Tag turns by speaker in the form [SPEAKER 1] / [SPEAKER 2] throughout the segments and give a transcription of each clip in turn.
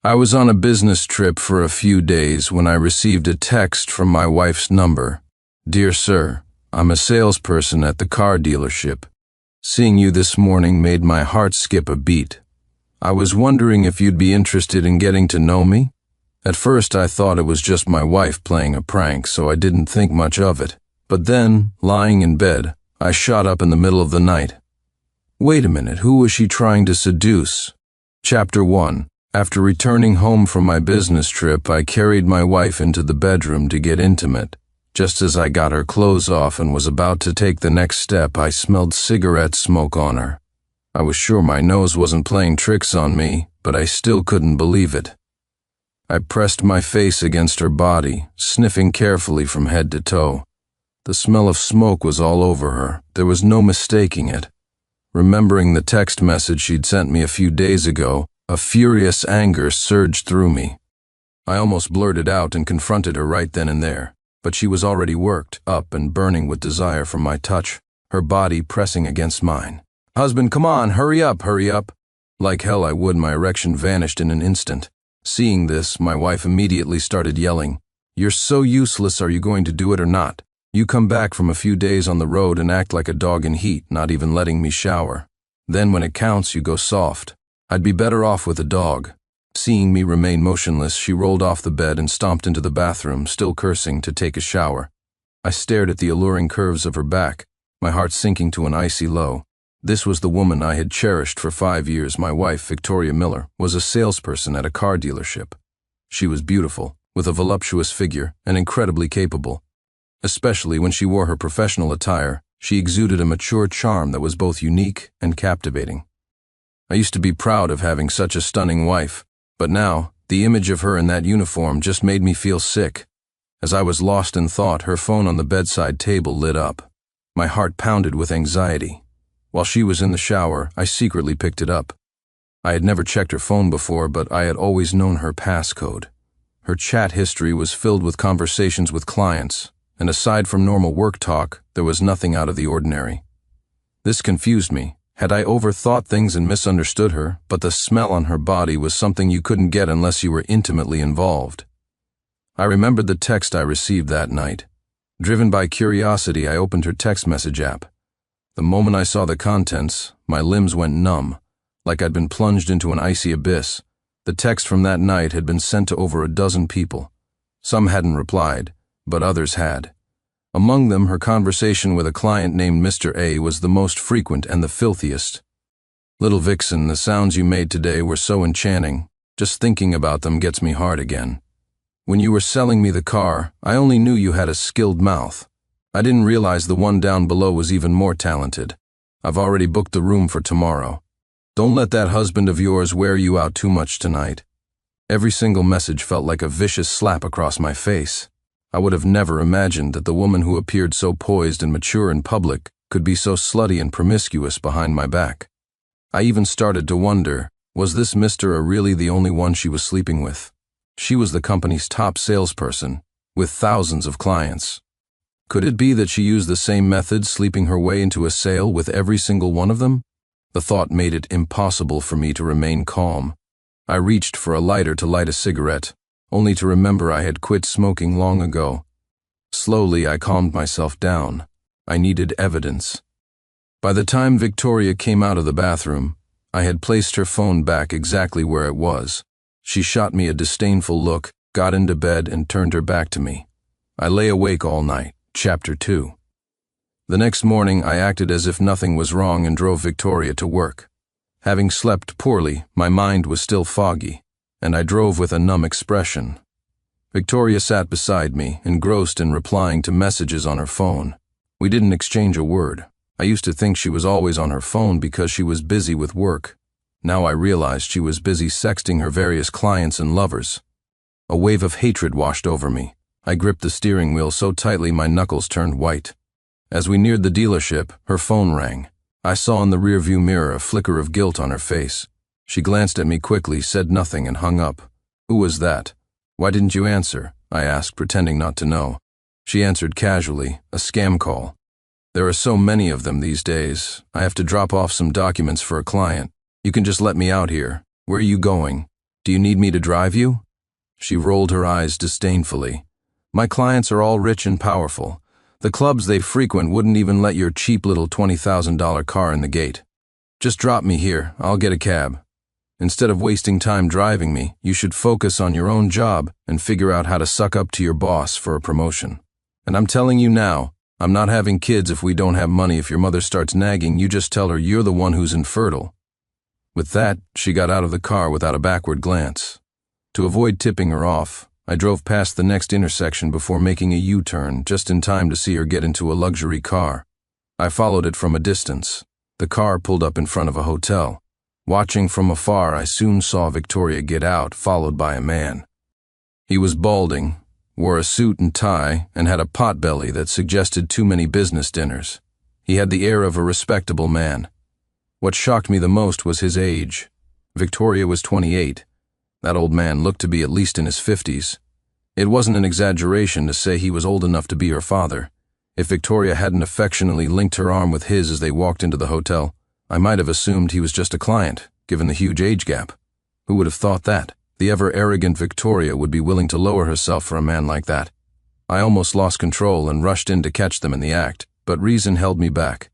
[SPEAKER 1] I was on a business trip for a few days when I received a text from my wife's number. "Dear sir, I'm a salesperson at the car dealership. Seeing you this morning made my heart skip a beat. I was wondering if you'd be interested in getting to know me?" At first I thought it was just my wife playing a prank, so I didn't think much of it. But then, lying in bed, I shot up in the middle of the night. Wait a minute, who was she trying to seduce? Chapter 1. After returning home from my business trip, I carried my wife into the bedroom to get intimate. Just as I got her clothes off and was about to take the next step, I smelled cigarette smoke on her. I was sure my nose wasn't playing tricks on me, but I still couldn't believe it. I pressed my face against her body, sniffing carefully from head to toe. The smell of smoke was all over her. There was no mistaking it. Remembering the text message she'd sent me a few days ago, a furious anger surged through me. I almost blurted out and confronted her right then and there, but she was already worked up and burning with desire for my touch, her body pressing against mine. "Husband, come on, hurry up, hurry up." Like hell I would, my erection vanished in an instant. Seeing this, my wife immediately started yelling, "You're so useless, are you going to do it or not? You come back from a few days on the road and act like a dog in heat, not even letting me shower. Then when it counts, you go soft. I'd be better off with a dog." Seeing me remain motionless, she rolled off the bed and stomped into the bathroom, still cursing, to take a shower. I stared at the alluring curves of her back, my heart sinking to an icy low. This was the woman I had cherished for 5 years. My wife, Victoria Miller, was a salesperson at a car dealership. She was beautiful, with a voluptuous figure, and incredibly capable. Especially when she wore her professional attire, she exuded a mature charm that was both unique and captivating. I used to be proud of having such a stunning wife, but now, the image of her in that uniform just made me feel sick. As I was lost in thought, her phone on the bedside table lit up. My heart pounded with anxiety. While she was in the shower, I secretly picked it up. I had never checked her phone before, but I had always known her passcode. Her chat history was filled with conversations with clients, and aside from normal work talk, there was nothing out of the ordinary. This confused me. Had I overthought things and misunderstood her? But the smell on her body was something you couldn't get unless you were intimately involved. I remembered the text I received that night. Driven by curiosity, I opened her text message app. The moment I saw the contents, my limbs went numb, like I'd been plunged into an icy abyss. The text from that night had been sent to over a dozen people. Some hadn't replied, but others had. Among them, her conversation with a client named Mr. A was the most frequent and the filthiest. "Little vixen, the sounds you made today were so enchanting. Just thinking about them gets me hard again. When you were selling me the car, I only knew you had a skilled mouth. I didn't realize the one down below was even more talented. I've already booked the room for tomorrow. Don't let that husband of yours wear you out too much tonight." Every single message felt like a vicious slap across my face. I would have never imagined that the woman who appeared so poised and mature in public could be so slutty and promiscuous behind my back. I even started to wonder, was this Mr. A really the only one she was sleeping with? She was the company's top salesperson, with thousands of clients. Could it be that she used the same method, sleeping her way into a sale with every single one of them? The thought made it impossible for me to remain calm. I reached for a lighter to light a cigarette, only to remember I had quit smoking long ago. Slowly, I calmed myself down. I needed evidence. By the time Victoria came out of the bathroom, I had placed her phone back exactly where it was. She shot me a disdainful look, got into bed, and turned her back to me. I lay awake all night. Chapter 2. The next morning, I acted as if nothing was wrong and drove Victoria to work. Having slept poorly, my mind was still foggy, and I drove with a numb expression. Victoria sat beside me, engrossed in replying to messages on her phone. We didn't exchange a word. I used to think she was always on her phone because she was busy with work. Now I realized she was busy sexting her various clients and lovers. A wave of hatred washed over me. I gripped the steering wheel so tightly my knuckles turned white. As we neared the dealership, her phone rang. I saw in the rearview mirror a flicker of guilt on her face. She glanced at me quickly, said nothing, and hung up. "Who was that? Why didn't you answer?" I asked, pretending not to know. She answered casually, "A scam call. There are so many of them these days. I have to drop off some documents for a client. You can just let me out here. Where are you going?" Do you need me to drive you? She rolled her eyes disdainfully. My clients are all rich and powerful. The clubs they frequent wouldn't even let your cheap little $20,000 car in the gate. Just drop me here, I'll get a cab. Instead of wasting time driving me, you should focus on your own job and figure out how to suck up to your boss for a promotion. And I'm telling you now, I'm not having kids if we don't have money. If your mother starts nagging, you just tell her you're the one who's infertile. With that, she got out of the car without a backward glance. To avoid tipping her off, I drove past the next intersection before making a U-turn, just in time to see her get into a luxury car. I followed it from a distance. The car pulled up in front of a hotel. Watching from afar, I soon saw Victoria get out, followed by a man. He was balding, wore a suit and tie, and had a potbelly that suggested too many business dinners. He had the air of a respectable man. What shocked me the most was his age. Victoria was 28. That old man looked to be at least in his 50s. It wasn't an exaggeration to say he was old enough to be her father. If Victoria hadn't affectionately linked her arm with his as they walked into the hotel, I might have assumed he was just a client, given the huge age gap. Who would have thought that? The ever-arrogant Victoria would be willing to lower herself for a man like that. I almost lost control and rushed in to catch them in the act, but reason held me back.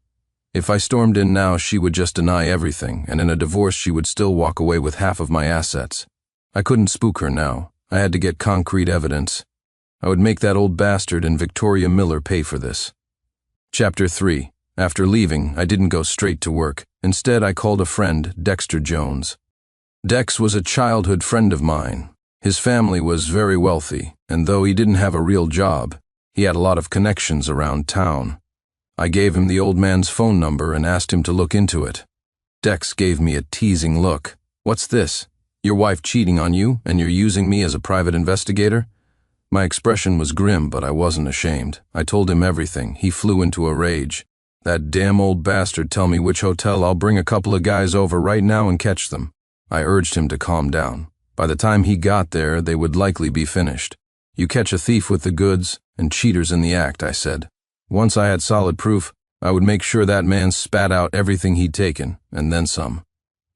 [SPEAKER 1] If I stormed in now, she would just deny everything, and in a divorce she would still walk away with half of my assets. I couldn't spook her now. I had to get concrete evidence. I would make that old bastard and Victoria Miller pay for this. Chapter 3. After leaving, I didn't go straight to work. Instead, I called a friend, Dexter Jones. Dex was a childhood friend of mine. His family was very wealthy, and though he didn't have a real job, he had a lot of connections around town. I gave him the old man's phone number and asked him to look into it. Dex gave me a teasing look. "What's this? Your wife cheating on you, and you're using me as a private investigator?" My expression was grim, but I wasn't ashamed. I told him everything. He flew into a rage. "That damn old bastard, tell me which hotel. I'll bring a couple of guys over right now and catch them." I urged him to calm down. By the time he got there, they would likely be finished. "You catch a thief with the goods, and cheaters in the act," I said. Once I had solid proof, I would make sure that man spat out everything he'd taken, and then some.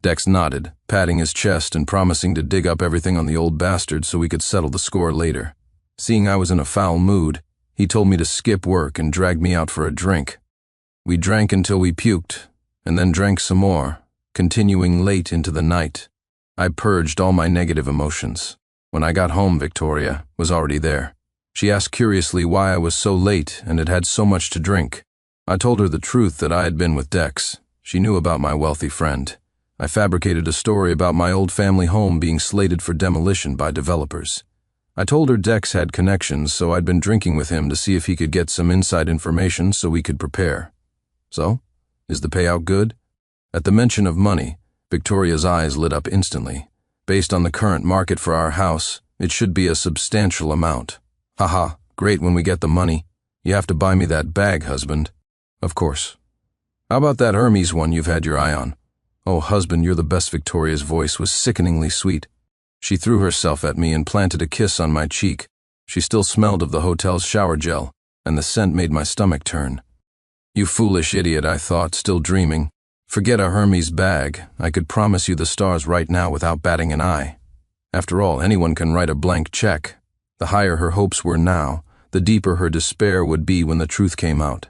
[SPEAKER 1] Dex nodded, patting his chest and promising to dig up everything on the old bastard so we could settle the score later. Seeing I was in a foul mood, he told me to skip work and dragged me out for a drink. We drank until we puked, and then drank some more, continuing late into the night. I purged all my negative emotions. When I got home, Victoria was already there. She asked curiously why I was so late and had had so much to drink. I told her the truth that I had been with Dex. She knew about my wealthy friend. I fabricated a story about my old family home being slated for demolition by developers. I told her Dex had connections, so I'd been drinking with him to see if he could get some inside information so we could prepare. "So, is the payout good?" At the mention of money, Victoria's eyes lit up instantly. "Based on the current market for our house, it should be a substantial amount." "Haha, great when we get the money. You have to buy me that bag, husband." "Of course." "How about that Hermes one you've had your eye on?" "Oh, husband, you're the best." Victoria's voice was sickeningly sweet. She threw herself at me and planted a kiss on my cheek. She still smelled of the hotel's shower gel, and the scent made my stomach turn. "You foolish idiot," I thought, still dreaming. "Forget a Hermes bag. I could promise you the stars right now without batting an eye. After all, anyone can write a blank check." The higher her hopes were now, the deeper her despair would be when the truth came out.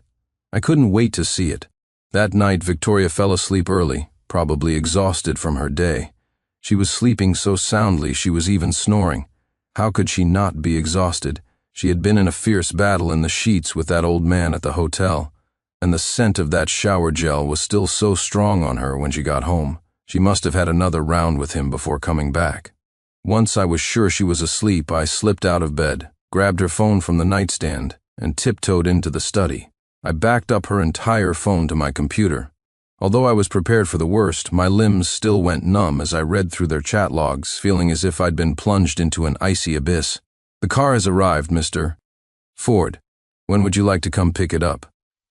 [SPEAKER 1] I couldn't wait to see it. That night, Victoria fell asleep early, probably exhausted from her day. She was sleeping so soundly she was even snoring. How could she not be exhausted? She had been in a fierce battle in the sheets with that old man at the hotel, and the scent of that shower gel was still so strong on her when she got home. She must have had another round with him before coming back. Once I was sure she was asleep, I slipped out of bed, grabbed her phone from the nightstand, and tiptoed into the study. I backed up her entire phone to my computer. Although I was prepared for the worst, my limbs still went numb as I read through their chat logs, feeling as if I'd been plunged into an icy abyss. "The car has arrived, Mr. Ford. When would you like to come pick it up?"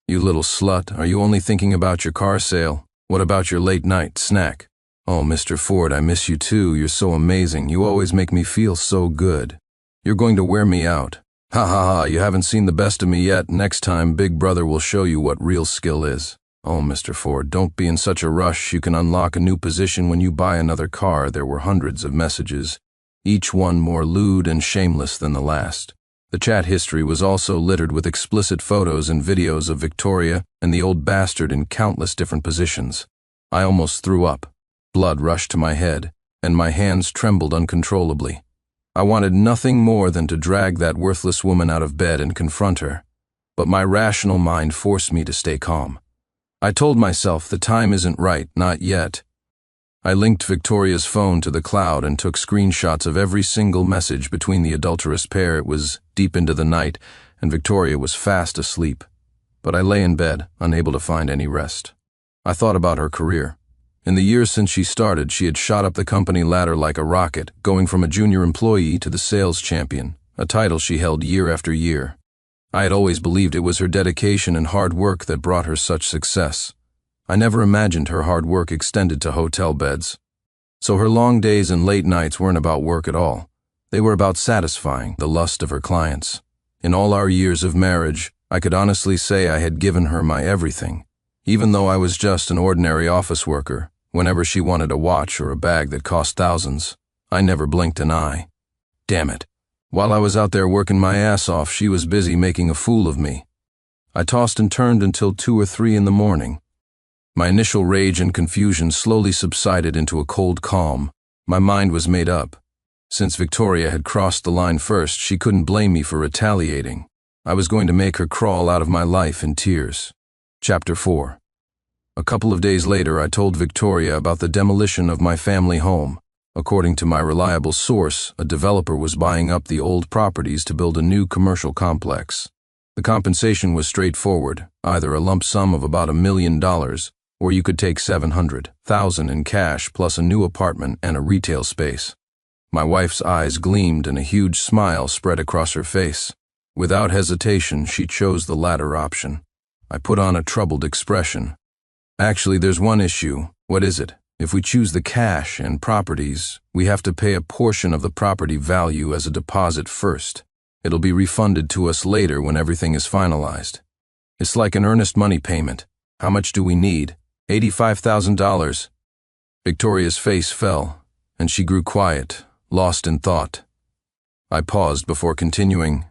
[SPEAKER 1] "You little slut, are you only thinking about your car sale? What about your late night snack?" "Oh, Mr. Ford, I miss you too. You're so amazing. You always make me feel so good. You're going to wear me out. Ha ha ha, you haven't seen the best of me yet. Next time, Big Brother will show you what real skill is." Oh, Mr. Ford, don't be in such a rush. You can unlock a new position when you buy another car. There were hundreds of messages, each one more lewd and shameless than the last. The chat history was also littered with explicit photos and videos of Victoria and the old bastard in countless different positions. I almost threw up. Blood rushed to my head, and my hands trembled uncontrollably. I wanted nothing more than to drag that worthless woman out of bed and confront her, but my rational mind forced me to stay calm. I told myself the time isn't right, not yet. I linked Victoria's phone to the cloud and took screenshots of every single message between the adulterous pair. It was deep into the night, and Victoria was fast asleep. But I lay in bed, unable to find any rest. I thought about her career. In the years since she started, she had shot up the company ladder like a rocket, going from a junior employee to the sales champion, a title she held year after year. I had always believed it was her dedication and hard work that brought her such success. I never imagined her hard work extended to hotel beds. So her long days and late nights weren't about work at all. They were about satisfying the lust of her clients. In all our years of marriage, I could honestly say I had given her my everything. Even though I was just an ordinary office worker, whenever she wanted a watch or a bag that cost thousands, I never blinked an eye. Damn it. While I was out there working my ass off, she was busy making a fool of me. I tossed and turned until 2 or 3 in the morning. My initial rage and confusion slowly subsided into a cold calm. My mind was made up. Since Victoria had crossed the line first, she couldn't blame me for retaliating. I was going to make her crawl out of my life in tears. Chapter 4. A couple of days later, I told Victoria about the demolition of my family home. According to my reliable source, a developer was buying up the old properties to build a new commercial complex. The compensation was straightforward, either a lump sum of about $1 million, or you could take $700,000 in cash plus a new apartment and a retail space. My wife's eyes gleamed and a huge smile spread across her face. Without hesitation, she chose the latter option. I put on a troubled expression. Actually, there's one issue. What is it? If we choose the cash and properties, we have to pay a portion of the property value as a deposit first. It'll be refunded to us later when everything is finalized. It's like an earnest money payment. How much do we need? $85,000. Victoria's face fell, and she grew quiet, lost in thought. I paused before continuing.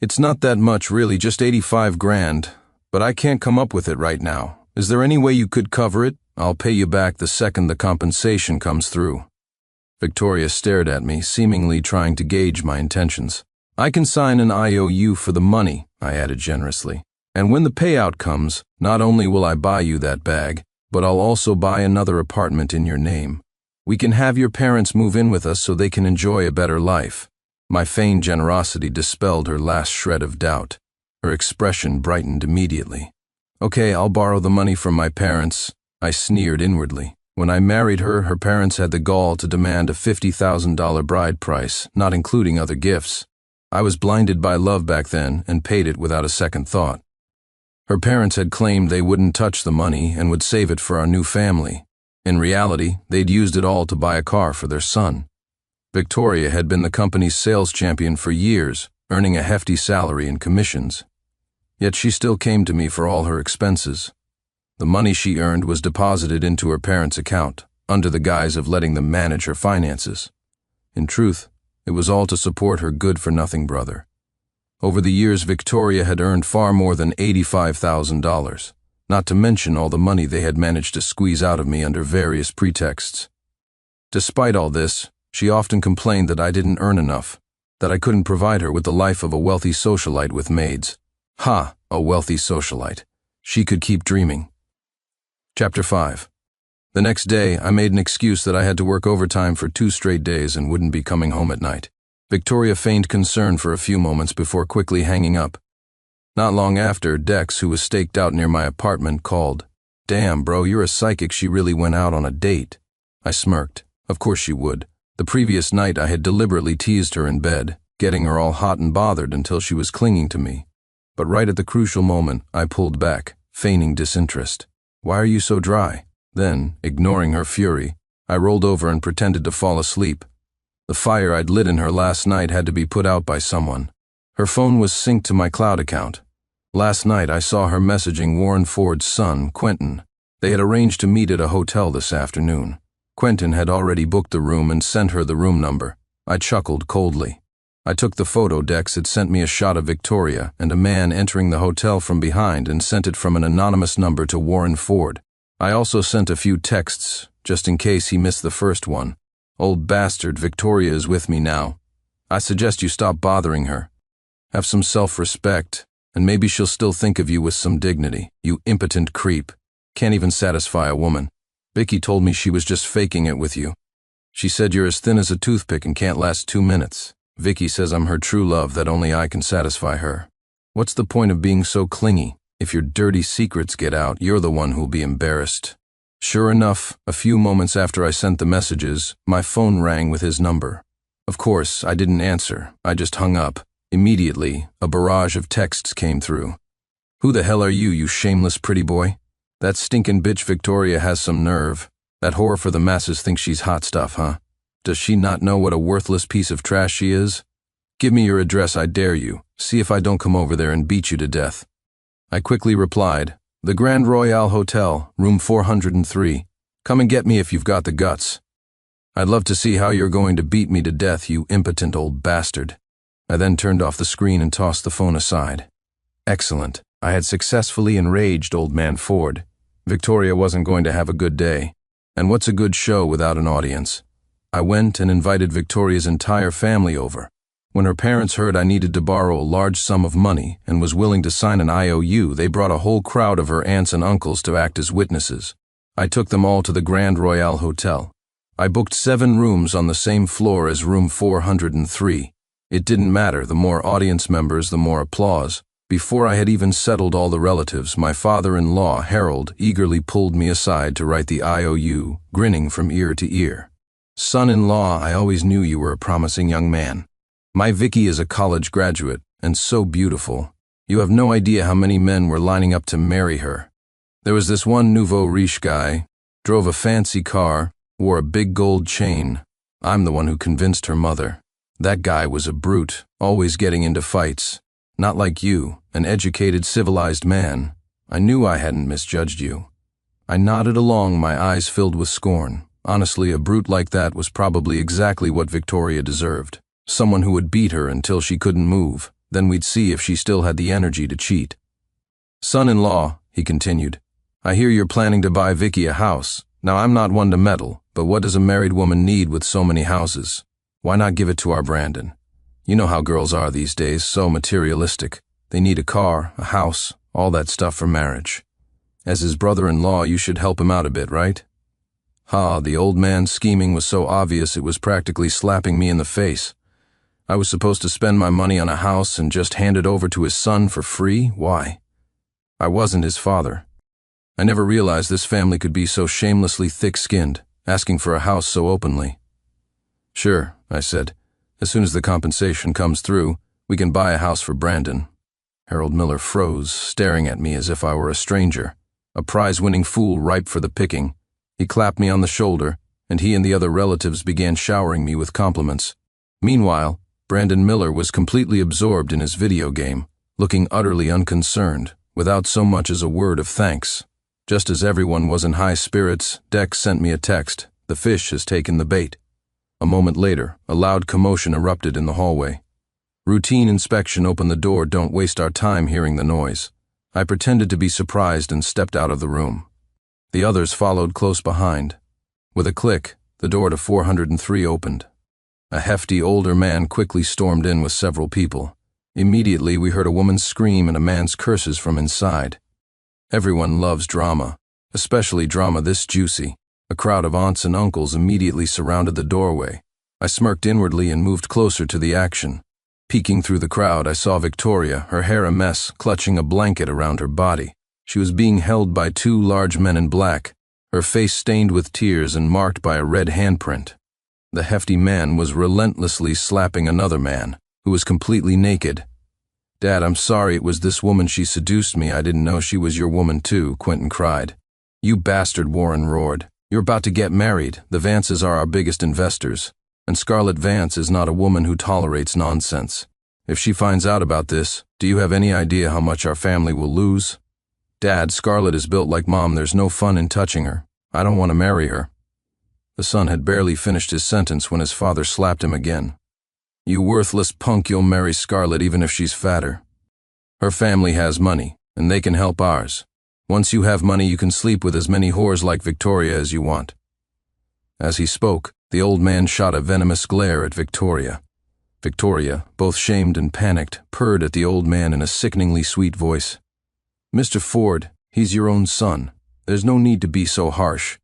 [SPEAKER 1] It's not that much really, just 85 grand, but I can't come up with it right now. Is there any way you could cover it? I'll pay you back the second the compensation comes through. Victoria stared at me, seemingly trying to gauge my intentions. I can sign an IOU for the money, I added generously. And when the payout comes, not only will I buy you that bag, but I'll also buy another apartment in your name. We can have your parents move in with us so they can enjoy a better life. My feigned generosity dispelled her last shred of doubt. Her expression brightened immediately. Okay, I'll borrow the money from my parents. I sneered inwardly. When I married her, her parents had the gall to demand a $50,000 bride price, not including other gifts. I was blinded by love back then and paid it without a second thought. Her parents had claimed they wouldn't touch the money and would save it for our new family. In reality, they'd used it all to buy a car for their son. Victoria had been the company's sales champion for years, earning a hefty salary and commissions. Yet she still came to me for all her expenses. The money she earned was deposited into her parents' account, under the guise of letting them manage her finances. In truth, it was all to support her good-for-nothing brother. Over the years, Victoria had earned far more than $85,000, not to mention all the money they had managed to squeeze out of me under various pretexts. Despite all this, she often complained that I didn't earn enough, that I couldn't provide her with the life of a wealthy socialite with maids. Ha, a wealthy socialite. She could keep dreaming. Chapter 5. The next day, I made an excuse that I had to work overtime for 2 straight days and wouldn't be coming home at night. Victoria feigned concern for a few moments before quickly hanging up. Not long after, Dex, who was staked out near my apartment, called. Damn, bro, you're a psychic. She really went out on a date. I smirked. Of course she would. The previous night I had deliberately teased her in bed, getting her all hot and bothered until she was clinging to me. But right at the crucial moment, I pulled back, feigning disinterest. Why are you so dry? Then, ignoring her fury, I rolled over and pretended to fall asleep. The fire I'd lit in her last night had to be put out by someone. Her phone was synced to my cloud account. Last night I saw her messaging Warren Ford's son, Quentin. They had arranged to meet at a hotel this afternoon. Quentin had already booked the room and sent her the room number. I chuckled coldly. I took the photo Dex had sent me a shot of Victoria and a man entering the hotel from behind and sent it from an anonymous number to Warren Ford. I also sent a few texts, just in case he missed the first one. Old bastard, Victoria is with me now. I suggest you stop bothering her. Have some self-respect, and maybe she'll still think of you with some dignity. You impotent creep. Can't even satisfy a woman. Vicky told me she was just faking it with you. She said you're as thin as a toothpick and can't last 2 minutes. Vicky says I'm her true love, that only I can satisfy her. What's the point of being so clingy? If your dirty secrets get out, you're the one who'll be embarrassed. Sure enough, a few moments after I sent the messages, my phone rang with his number. Of course, I didn't answer. I just hung up. Immediately, a barrage of texts came through. Who the hell are you, you shameless pretty boy? That stinking bitch Victoria has some nerve. That whore for the masses thinks she's hot stuff, huh? Does she not know what a worthless piece of trash she is? Give me your address, I dare you. See if I don't come over there and beat you to death. I quickly replied, The Grand Royale Hotel, room 403. Come and get me if you've got the guts. I'd love to see how you're going to beat me to death, you impotent old bastard. I then turned off the screen and tossed the phone aside. Excellent. I had successfully enraged old man Ford. Victoria wasn't going to have a good day. And what's a good show without an audience? I went and invited Victoria's entire family over. When her parents heard I needed to borrow a large sum of money and was willing to sign an IOU, they brought a whole crowd of her aunts and uncles to act as witnesses. I took them all to the Grand Royale Hotel. I booked 7 rooms on the same floor as room 403. It didn't matter, the more audience members, the more applause. Before I had even settled all the relatives, my father-in-law, Harold, eagerly pulled me aside to write the IOU, grinning from ear to ear. Son-in-law, I always knew you were a promising young man. My Vicky is a college graduate, and so beautiful. You have no idea how many men were lining up to marry her. There was this one nouveau riche guy, drove a fancy car, wore a big gold chain. I'm the one who convinced her mother. That guy was a brute, always getting into fights. Not like you, an educated, civilized man. I knew I hadn't misjudged you. I nodded along, my eyes filled with scorn. Honestly, a brute like that was probably exactly what Victoria deserved. Someone who would beat her until she couldn't move. Then we'd see if she still had the energy to cheat. Son-in-law, he continued, I hear you're planning to buy Vicky a house. Now, I'm not one to meddle, but what does a married woman need with so many houses? Why not give it to our Brandon? You know how girls are these days, so materialistic. They need a car, a house, all that stuff for marriage. As his brother-in-law, you should help him out a bit, right? The old man's scheming was so obvious it was practically slapping me in the face. I was supposed to spend my money on a house and just hand it over to his son for free? Why? I wasn't his father. I never realized this family could be so shamelessly thick-skinned, asking for a house so openly. Sure, I said. As soon as the compensation comes through, we can buy a house for Brandon. Harold Miller froze, staring at me as if I were a stranger, a prize-winning fool ripe for the picking. He clapped me on the shoulder, and he and the other relatives began showering me with compliments. Meanwhile, Brandon Miller was completely absorbed in his video game, looking utterly unconcerned, without so much as a word of thanks. Just as everyone was in high spirits, Dex sent me a text. The fish has taken the bait. A moment later, a loud commotion erupted in the hallway. Routine inspection opened the door. Don't waste our time hearing the noise. I pretended to be surprised and stepped out of the room. The others followed close behind. With a click, the door to 403 opened. A hefty older man quickly stormed in with several people. Immediately, we heard a woman's scream and a man's curses from inside. Everyone loves drama, especially drama this juicy. A crowd of aunts and uncles immediately surrounded the doorway. I smirked inwardly and moved closer to the action. Peeking through the crowd, I saw Victoria, her hair a mess, clutching a blanket around her body. She was being held by 2 large men in black, her face stained with tears and marked by a red handprint. The hefty man was relentlessly slapping another man, who was completely naked. Dad, I'm sorry it was this woman. She seduced me. I didn't know she was your woman too, Quentin cried. You bastard, Warren roared. You're about to get married. The Vances are our biggest investors, and Scarlett Vance is not a woman who tolerates nonsense. If she finds out about this, do you have any idea how much our family will lose? Dad, Scarlett is built like Mom. There's no fun in touching her. I don't want to marry her." The son had barely finished his sentence when his father slapped him again. "You worthless punk, you'll marry Scarlett even if she's fatter. Her family has money, and they can help ours. Once you have money, you can sleep with as many whores like Victoria as you want." As he spoke, the old man shot a venomous glare at Victoria. Victoria, both shamed and panicked, purred at the old man in a sickeningly sweet voice. "Mr. Ford, he's your own son. There's no need to be so harsh.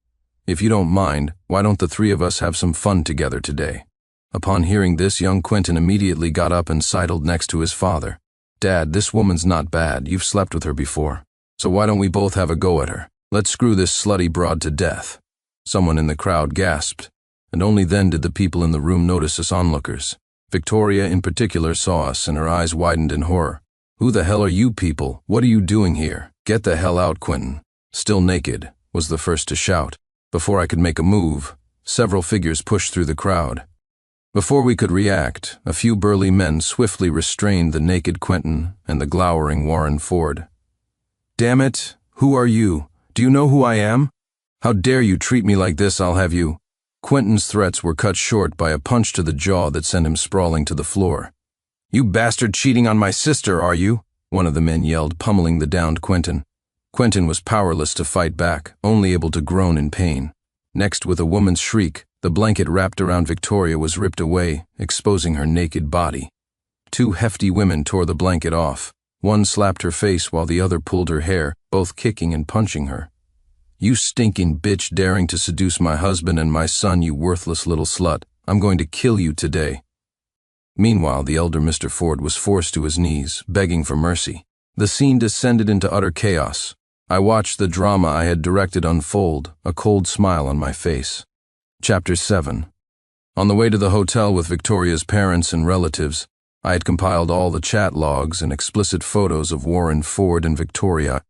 [SPEAKER 1] If you don't mind, why don't the three of us have some fun together today?" Upon hearing this, young Quentin immediately got up and sidled next to his father. "Dad, this woman's not bad. You've slept with her before. So why don't we both have a go at her? Let's screw this slutty broad to death." Someone in the crowd gasped, and only then did the people in the room notice us onlookers. Victoria in particular saw us, and her eyes widened in horror. "Who the hell are you people? What are you doing here? Get the hell out, Quentin." "Still naked," was the first to shout. Before I could make a move, several figures pushed through the crowd. Before we could react, a few burly men swiftly restrained the naked Quentin and the glowering Warren Ford. "Damn it! Who are you? Do you know who I am? How dare you treat me like this? I'll have you." Quentin's threats were cut short by a punch to the jaw that sent him sprawling to the floor. "You bastard, cheating on my sister, are you?" one of the men yelled, pummeling the downed Quentin. Quentin was powerless to fight back, only able to groan in pain. Next, with a woman's shriek, the blanket wrapped around Victoria was ripped away, exposing her naked body. Two hefty women tore the blanket off. One slapped her face while the other pulled her hair, both kicking and punching her. "You stinking bitch, daring to seduce my husband and my son, you worthless little slut. I'm going to kill you today." Meanwhile, the elder Mr. Ford was forced to his knees, begging for mercy. The scene descended into utter chaos. I watched the drama I had directed unfold, a cold smile on my face. Chapter 7. On the way to the hotel with Victoria's parents and relatives, I had compiled all the chat logs and explicit photos of Warren Ford and Victoria.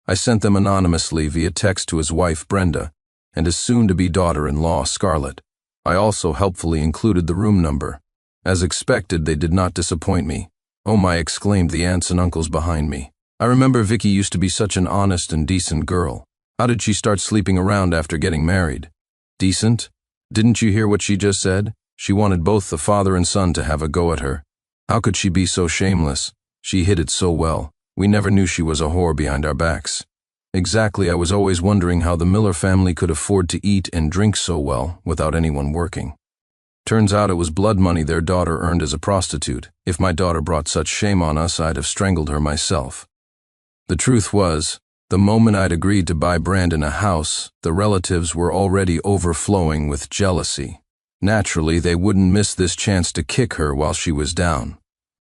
[SPEAKER 1] I sent them anonymously via text to his wife, Brenda, and his soon-to-be daughter-in-law, Scarlett. I also helpfully included the room number. As expected, they did not disappoint me. "Oh my," exclaimed the aunts and uncles behind me. "I remember Vicky used to be such an honest and decent girl. How did she start sleeping around after getting married?" "Decent? Didn't you hear what she just said? She wanted both the father and son to have a go at her. How could she be so shameless? She hid it so well. We never knew she was a whore behind our backs." "Exactly. I was always wondering how the Miller family could afford to eat and drink so well without anyone working. Turns out it was blood money their daughter earned as a prostitute. If my daughter brought such shame on us, I'd have strangled her myself." The truth was, the moment I'd agreed to buy Brandon a house, the relatives were already overflowing with jealousy. Naturally, they wouldn't miss this chance to kick her while she was down.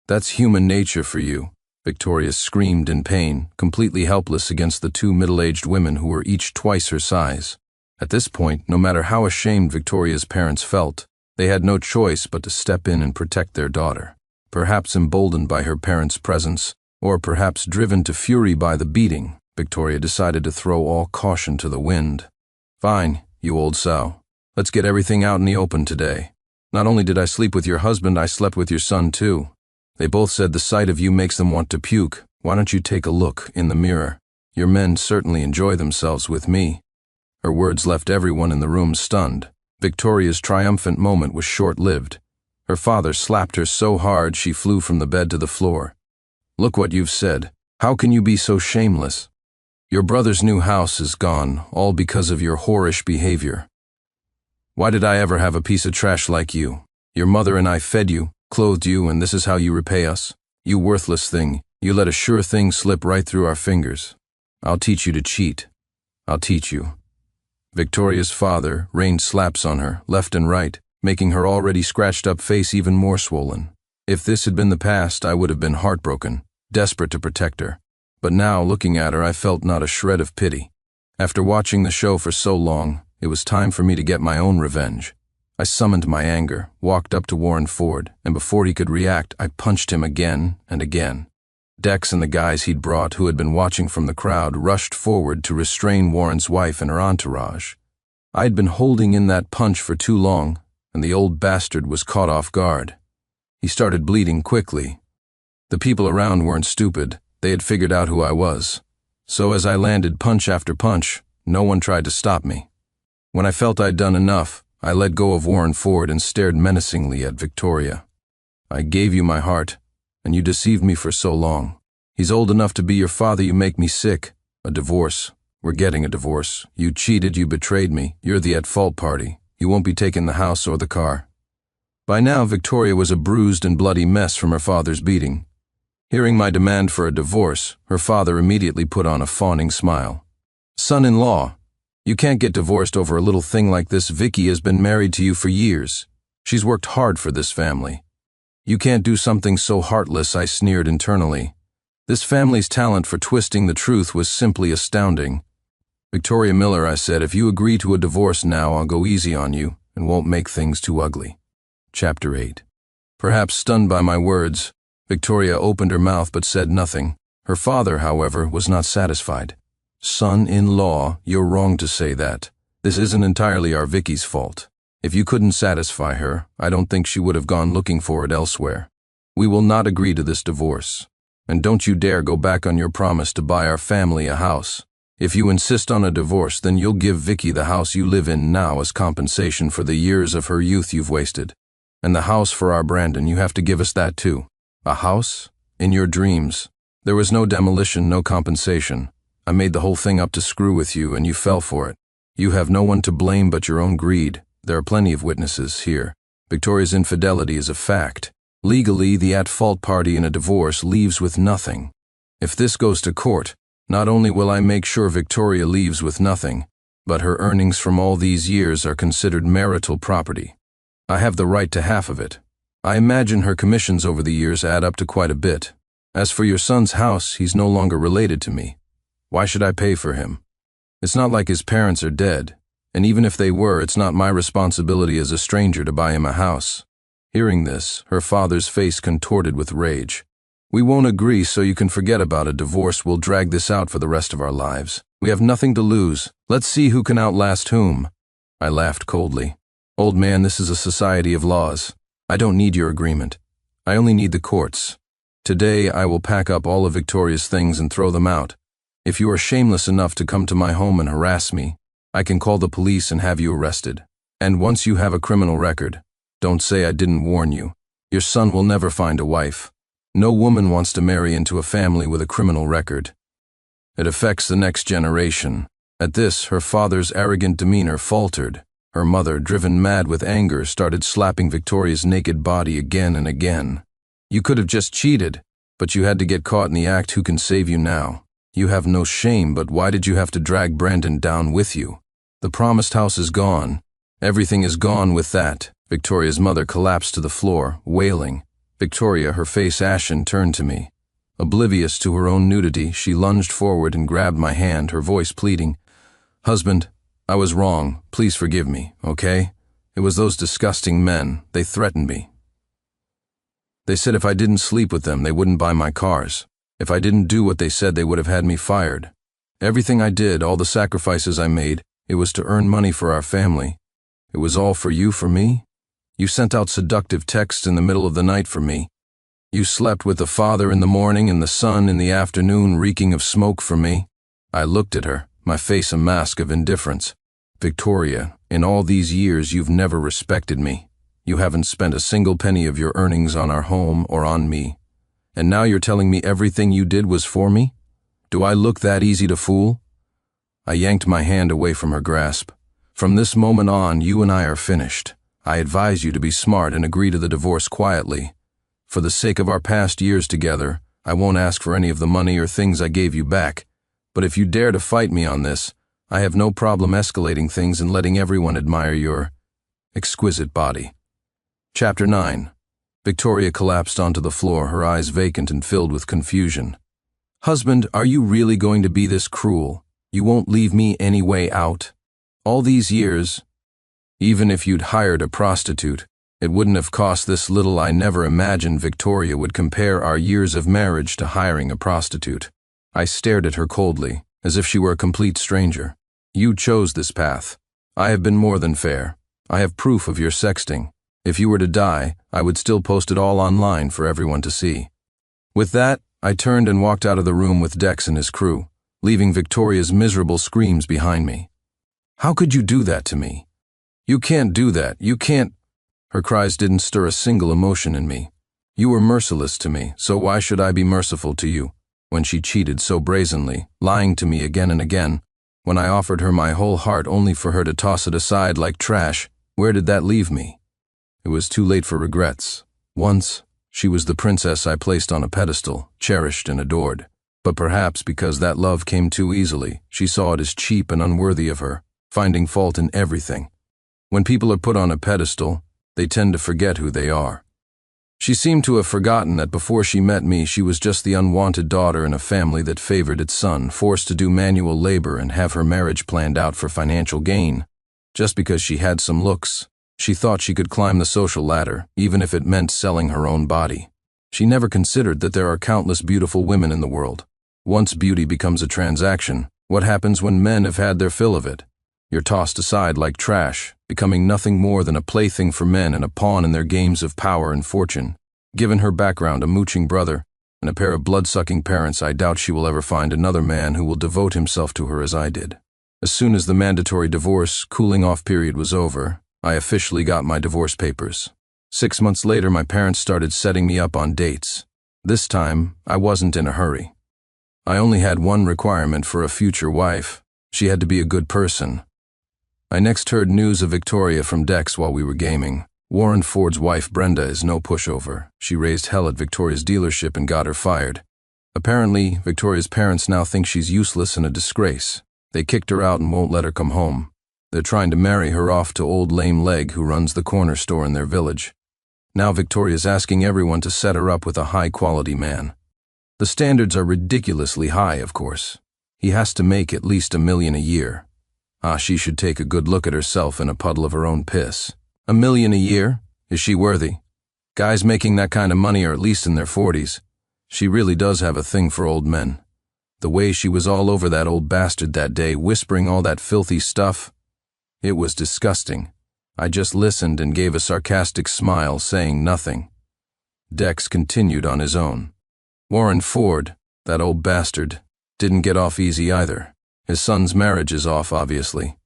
[SPEAKER 1] "That's human nature for you," Victoria screamed in pain, completely helpless against the two middle-aged women who were each twice her size. At this point, no matter how ashamed Victoria's parents felt, they had no choice but to step in and protect their daughter. Perhaps emboldened by her parents' presence, or perhaps driven to fury by the beating, Victoria decided to throw all caution to the wind. "Fine, you old sow. Let's get everything out in the open today. Not only did I sleep with your husband, I slept with your son too. They both said the sight of you makes them want to puke. Why don't you take a look in the mirror? Your men certainly enjoy themselves with me." Her words left everyone in the room stunned. Victoria's triumphant moment was short-lived. Her father slapped her so hard she flew from the bed to the floor. "Look what you've said. How can you be so shameless? Your brother's new house is gone, all because of your whorish behavior. Why did I ever have a piece of trash like you? Your mother and I fed you, clothed you, and this is how you repay us? You worthless thing, you let a sure thing slip right through our fingers. I'll teach you to cheat. I'll teach you." Victoria's father rained slaps on her, left and right, making her already scratched-up face even more swollen. If this had been the past, I would have been heartbroken, desperate to protect her. But now, looking at her, I felt not a shred of pity. After watching the show for so long, it was time for me to get my own revenge. I summoned my anger, walked up to Warren Ford, and before he could react, I punched him again and again. Dex and the guys he'd brought, who had been watching from the crowd, rushed forward to restrain Warren's wife and her entourage. I'd been holding in that punch for too long, and the old bastard was caught off guard. He started bleeding quickly, The people around weren't stupid. They had figured out who I was. So as I landed punch after punch, no one tried to stop me. When I felt I'd done enough, I let go of Warren Ford and stared menacingly at Victoria. I gave you my heart, and you deceived me for so long. He's old enough to be your father. You make me sick. A divorce. We're getting a divorce. You cheated, you betrayed me. You're the at-fault party. You won't be taking the house or the car. By now, Victoria was a bruised and bloody mess from her father's beating. Hearing my demand for a divorce, her father immediately put on a fawning smile. Son-in-law, you can't get divorced over a little thing like this. Vicky has been married to you for years. She's worked hard for this family. You can't do something so heartless, I sneered internally. This family's talent for twisting the truth was simply astounding. Victoria Miller, I said, if you agree to a divorce now, I'll go easy on you and won't make things too ugly. Chapter 8. Perhaps stunned by my words, Victoria opened her mouth but said nothing. Her father, however, was not satisfied. Son-in-law, you're wrong to say that. This isn't entirely our Vicky's fault. If you couldn't satisfy her, I don't think she would have gone looking for it elsewhere. We will not agree to this divorce. And don't you dare go back on your promise to buy our family a house. If you insist on a divorce, then you'll give Vicky the house you live in now as compensation for the years of her youth you've wasted. And the house for our Brandon, you have to give us that too. A house? In your dreams. There was no demolition, no compensation. I made the whole thing up to screw with you, and you fell for it. You have no one to blame but your own greed. There are plenty of witnesses here. Victoria's infidelity is a fact. Legally, the at-fault party in a divorce leaves with nothing. If this goes to court, not only will I make sure Victoria leaves with nothing, but her earnings from all these years are considered marital property. I have the right to half of it. I imagine her commissions over the years add up to quite a bit. As for your son's house, he's no longer related to me. Why should I pay for him? It's not like his parents are dead, and even if they were, it's not my responsibility as a stranger to buy him a house. Hearing this, her father's face contorted with rage. We won't agree, so you can forget about a divorce. We'll drag this out for the rest of our lives. We have nothing to lose. Let's see who can outlast whom. I laughed coldly. Old man, this is a society of laws. I don't need your agreement. I only need the courts. Today, I will pack up all of Victoria's things and throw them out. If you are shameless enough to come to my home and harass me, I can call the police and have you arrested. And once you have a criminal record, don't say I didn't warn you. Your son will never find a wife. No woman wants to marry into a family with a criminal record. It affects the next generation. At this, her father's arrogant demeanor faltered. Her mother, driven mad with anger, started slapping Victoria's naked body again and again. You could have just cheated, but you had to get caught in the act. Who can save you now? You have no shame, but why did you have to drag Brandon down with you? The promised house is gone. Everything is gone with that. Victoria's mother collapsed to the floor, wailing. Victoria, her face ashen, turned to me. Oblivious to her own nudity, she lunged forward and grabbed my hand, her voice pleading. Husband, I was wrong. Please forgive me, okay? It was those disgusting men. They threatened me. They said if I didn't sleep with them, they wouldn't buy my cars. If I didn't do what they said, they would have had me fired. Everything I did, all the sacrifices I made, it was to earn money for our family. It was all for you, for me? You sent out seductive texts in the middle of the night for me. You slept with the father in the morning and the son in the afternoon, reeking of smoke for me. I looked at her, my face a mask of indifference. Victoria, in all these years you've never respected me. You haven't spent a single penny of your earnings on our home or on me. And now you're telling me everything you did was for me? Do I look that easy to fool? I yanked my hand away from her grasp. From this moment on, you and I are finished. I advise you to be smart and agree to the divorce quietly. For the sake of our past years together, I won't ask for any of the money or things I gave you back. But if you dare to fight me on this, I have no problem escalating things and letting everyone admire your exquisite body. Chapter 9. Victoria collapsed onto the floor, her eyes vacant and filled with confusion. Husband, are you really going to be this cruel? You won't leave me any way out? All these years, even if you'd hired a prostitute, it wouldn't have cost this little. I never imagined Victoria would compare our years of marriage to hiring a prostitute. I stared at her coldly, as if she were a complete stranger. You chose this path. I have been more than fair. I have proof of your sexting. If you were to die, I would still post it all online for everyone to see. With that, I turned and walked out of the room with Dex and his crew, leaving Victoria's miserable screams behind me. How could you do that to me? You can't do that, you can't. Her cries didn't stir a single emotion in me. You were merciless to me, so why should I be merciful to you? When she cheated so brazenly, lying to me again and again, when I offered her my whole heart only for her to toss it aside like trash, where did that leave me? It was too late for regrets. Once, she was the princess I placed on a pedestal, cherished and adored. But perhaps because that love came too easily, she saw it as cheap and unworthy of her, finding fault in everything. When people are put on a pedestal, they tend to forget who they are. She seemed to have forgotten that before she met me, she was just the unwanted daughter in a family that favored its son, forced to do manual labor and have her marriage planned out for financial gain. Just because she had some looks, she thought she could climb the social ladder, even if it meant selling her own body. She never considered that there are countless beautiful women in the world. Once beauty becomes a transaction, what happens when men have had their fill of it? You're tossed aside like trash, becoming nothing more than a plaything for men and a pawn in their games of power and fortune. Given her background, a mooching brother, and a pair of blood-sucking parents, I doubt she will ever find another man who will devote himself to her as I did. As soon as the mandatory divorce cooling-off period was over, I officially got my divorce papers. 6 months later, my parents started setting me up on dates. This time, I wasn't in a hurry. I only had one requirement for a future wife. She had to be a good person. I next heard news of Victoria from Dex while we were gaming. Warren Ford's wife Brenda is no pushover. She raised hell at Victoria's dealership and got her fired. Apparently, Victoria's parents now think she's useless and a disgrace. They kicked her out and won't let her come home. They're trying to marry her off to old lame leg who runs the corner store in their village. Now Victoria's asking everyone to set her up with a high-quality man. The standards are ridiculously high, of course. He has to make at least $1 million a year. She should take a good look at herself in a puddle of her own piss. $1 million a year? Is she worthy? Guys making that kind of money are at least in their 40s. She really does have a thing for old men. The way she was all over that old bastard that day, whispering all that filthy stuff, it was disgusting. I just listened and gave a sarcastic smile, saying nothing. Dex continued on his own. Warren Ford, that old bastard, didn't get off easy either. His son's marriage is off, obviously.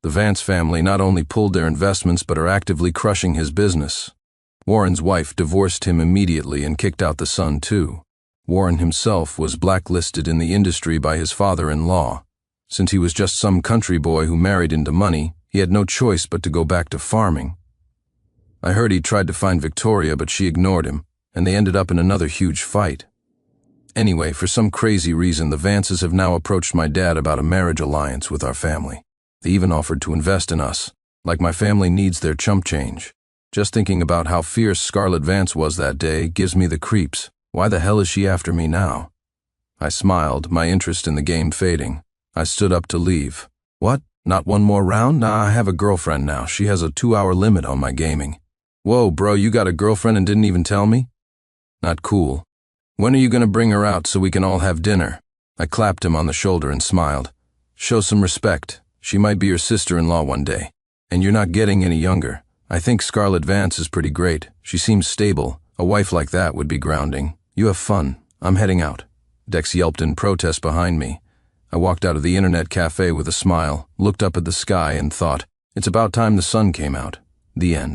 [SPEAKER 1] The Vance family not only pulled their investments but are actively crushing his business. Warren's wife divorced him immediately and kicked out the son too. Warren himself was blacklisted in the industry by his father-in-law. Since he was just some country boy who married into money, he had no choice but to go back to farming. I heard he tried to find Victoria, but she ignored him, and they ended up in another huge fight. Anyway, for some crazy reason, the Vances have now approached my dad about a marriage alliance with our family. They even offered to invest in us, like my family needs their chump change. Just thinking about how fierce Scarlett Vance was that day gives me the creeps. Why the hell is she after me now? I smiled, my interest in the game fading. I stood up to leave. What? Not one more round? Nah, I have a girlfriend now. She has a 2-hour limit on my gaming. Whoa, bro, you got a girlfriend and didn't even tell me? Not cool. When are you gonna bring her out so we can all have dinner? I clapped him on the shoulder and smiled. Show some respect. She might be your sister-in-law one day. And you're not getting any younger. I think Scarlett Vance is pretty great. She seems stable. A wife like that would be grounding. You have fun. I'm heading out. Dex yelped in protest behind me. I walked out of the internet cafe with a smile, looked up at the sky and thought, it's about time the sun came out. The end.